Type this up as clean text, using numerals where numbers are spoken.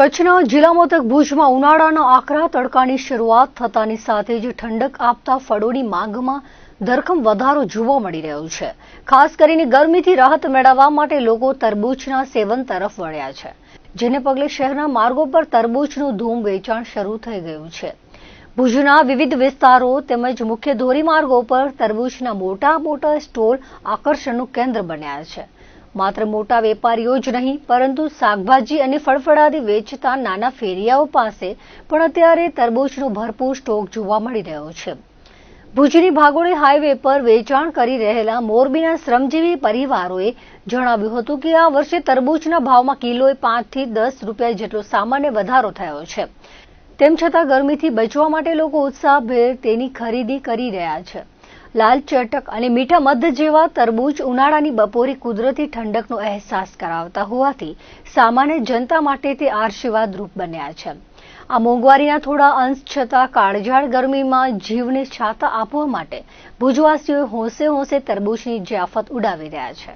કચ્છના જિલ્લા મથક ભુજમાં ઉનાળાના આકરા તડકાની શરૂઆત થતાની સાથે જ ઠંડક આપતા ફળોની માંગમાં ધરખમ વધારો જોવા મળી રહ્યો છે। ખાસ કરીને ગરમીથી રાહત મેળવવા માટે લોકો તરબૂચના સેવન તરફ વળ્યા છે, જેને પગલે શહેરના માર્ગો પર તરબૂચનું ધૂમ વેચાણ શરૂ થઈ ગયું છે। ભુજના વિવિધ વિસ્તારો તેમજ મુખ્ય ધોરીમાર્ગો પર તરબૂચના મોટા સ્ટોલ આકર્ષણનું કેન્દ્ર બન્યા છે। માત્ર મોટા વેપારીઓ જ નહીં, પરંતુ શાકભાજી અને ફળફળાદી વેચતા નાના ફેરિયાઓ પાસે પણ અત્યારે તરબૂચનો ભરપૂર સ્ટોક જોવા મળી રહ્યો છે। ભુજની ભાગોળે હાઈવે પર વેચાણ કરી રહેલા મોરબીના શ્રમજીવી પરિવારોએ જણાવ્યું હતું કે આ વર્ષે તરબૂચના ભાવમાં કિલોએ 5 થી 10 રૂપિયા જેટલો સામાન્ય વધારો થયો છે। તેમ છતાં ગરમીથી બચવા માટે લોકો ઉત્સાહભેર તેની ખરીદી કરી રહ્યા છે। લાલ ચટક અને મીઠા મધ જેવા તરબૂચ ઉનાળાની બપોરે કુદરતી ઠંડકનો અહેસાસ કરાવતા હોવાથી સામાન્ય જનતા માટે તે આશીર્વાદરૂપ બન્યા છે। આ મોંઘવારીના થોડા અંશ છતાં કાળઝાળ ગરમીમાં જીવને છાતા આપવા માટે ભુજવાસીઓ હોંશે તરબૂચની જયાફત ઉડાવી રહ્યા છે।